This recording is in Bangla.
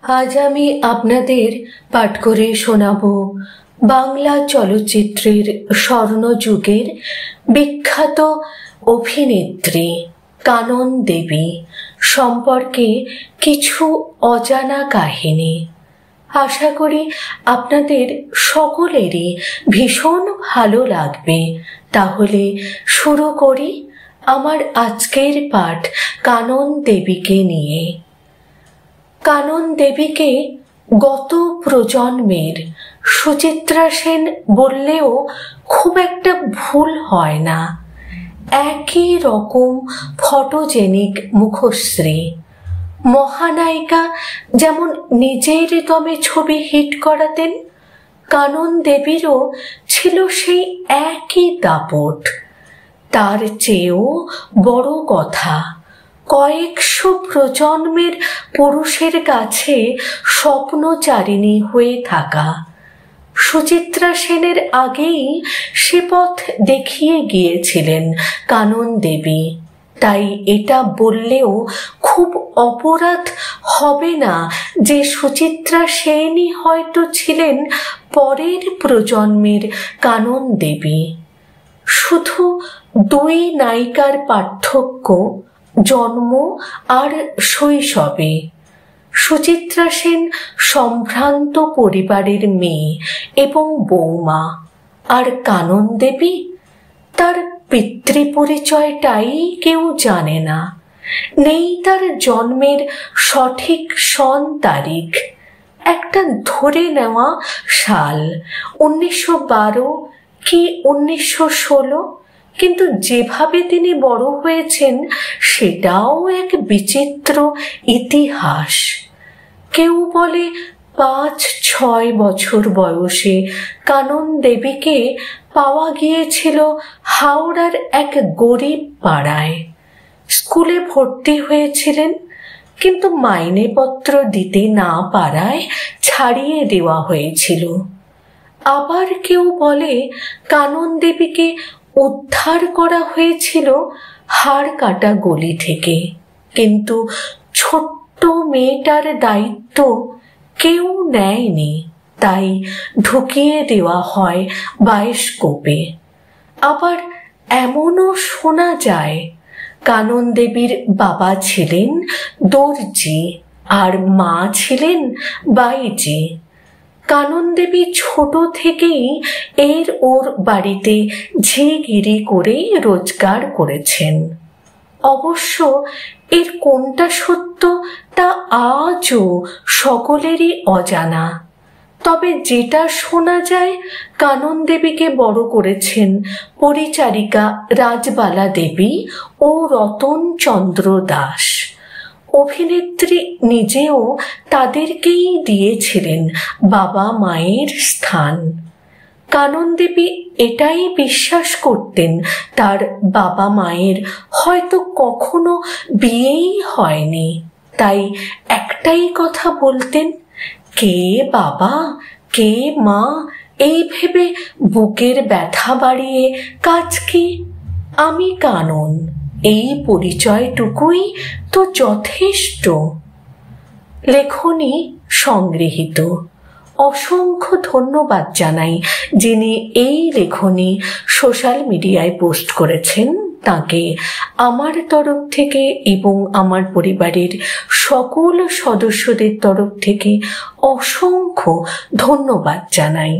আজ আমি আপনাদের পাঠ করে শোনাব বাংলা চলচ্চিত্রের স্বর্ণযুগের বিখ্যাত অভিনেত্রী কানন দেবী সম্পর্কে কিছু অজানা কাহিনী। আশা করি আপনাদের সকলেরই ভীষণ ভালো লাগবে। তাহলে শুরু করি আমার আজকের পাঠ কানন দেবীকে নিয়ে। কানন দেবীকে গত প্রজন্মের সুচিত্রা সেন বললেও খুব একটা ভুল হয় না। একই রকম ফটোজেনিক মুখশ্রী। মহানায়িকা যেমন নিজের দমে ছবি হিট করাতেন, কানন দেবীরও ছিল সেই একই দাপট। তার চেয়েও বড় কথা, কয়েকশো প্রজন্মের পুরুষের কাছে স্বপ্নচারিণী হয়ে থাকা। সুচিত্রা সেনের আগেই সে পথ দেখিয়ে গিয়েছিলেন কানন দেবী। তাই এটা বললেও খুব অপরাধ হবে না যে সুচিত্রা সেনই হয়তো ছিলেন পরের প্রজন্মের কানন দেবী। শুধু দুই নায়িকার পার্থক্য জন্ম আর শৈশবে। সুচিত্রা সেন সম্ভ্রান্ত পরিবারের মেয়ে এবং বৌমা, আর কানন দেবী তার পিতৃপরিচয়টাই কেউ জানে না। নেই তার জন্মের সঠিক সন তারিখ, একটা ধরে নেওয়া সাল 1912 কি 1916, কিন্তু যেভাবে তিনি বড় হয়েছেন সেটাও এক বিচিত্র ইতিহাস। কেউ বলে 5-6 বছর বয়সে কানন দেবীকে পাওয়া গিয়েছিল হাওড়ার এক গরিব পাড়ায়। স্কুলে ভর্তি হয়েছিলেন, কিন্তু মাইনেপত্র দিতে না পারায় ছাড়িয়ে দেওয়া হয়েছিল। আবার কেউ বলে কানন দেবীকে উদ্ধার করা হয়েছিল হাড় কাটা গলি থেকে, কিন্তু ছোট্ট মেয়েটার দায়িত্ব কেউ নেয়নি, তাই ঢুকিয়ে দেওয়া হয় বায়োস্কোপে। আবার এমনও শোনা যায় কানন দেবীর বাবা ছিলেন দর্জি আর মা ছিলেন বাইজি। কানন দেবী ছোট থেকেই ওর বাড়িতে ঝিগিরি করেই রোজগার করেছেন। অবশ্য এর কোনটা সত্য তা আজও সকলেরই অজানা। তবে যেটা শোনা যায়, কানন দেবীকে বড় করেছেন পরিচারিকা রাজবালা দেবী ও রতন চন্দ্র দাস। অভিনেত্রী নিজেও তাদেরকেই দিয়েছিলেন বাবা মায়ের স্থান। কানন দেবী এটাই বিশ্বাস করতেন তার বাবা মায়ের হয়তো কখনো বিয়েই হয়নি, তাই একটাই কথা বলতেন, কে বাবা কে মা, এই ভেবে বুকের ব্যথা বাড়িয়ে কাজ কি, আমি কানন, এই পরিচয়টুকুই তো যথেষ্ট। লেখনী সংগৃহীত। অসংখ্য ধন্যবাদ জানাই যিনি এই লেখনী সোশ্যাল মিডিয়ায় পোস্ট করেছেন, তাকে আমার তরফ থেকে এবং আমার পরিবারের সকল সদস্যদের তরফ থেকে অসংখ্য ধন্যবাদ জানাই।